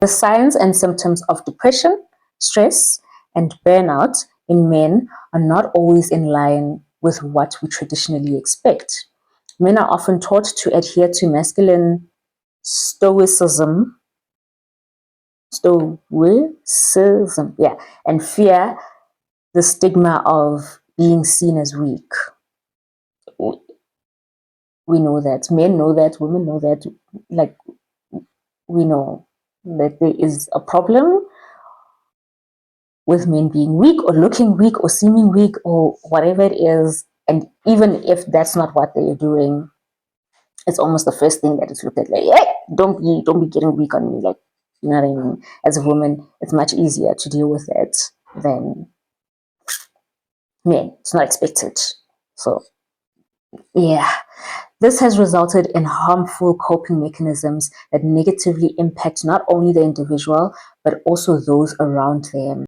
The signs and symptoms of depression, stress, and burnout in men are not always in line with what we traditionally expect. Men are often taught to adhere to masculine stoicism, and fear the stigma of being seen as weak. We know that, men know that, women know that, like, we know that there is a problem with men being weak or looking weak or seeming weak or whatever it is. And even if that's not what they're doing, it's almost the first thing that is looked at, like, hey, don't be getting weak on me. Like, you know what I mean? As a woman, it's much easier to deal with it than men. It's not expected. So yeah, this has resulted in harmful coping mechanisms that negatively impact not only the individual, but also those around them.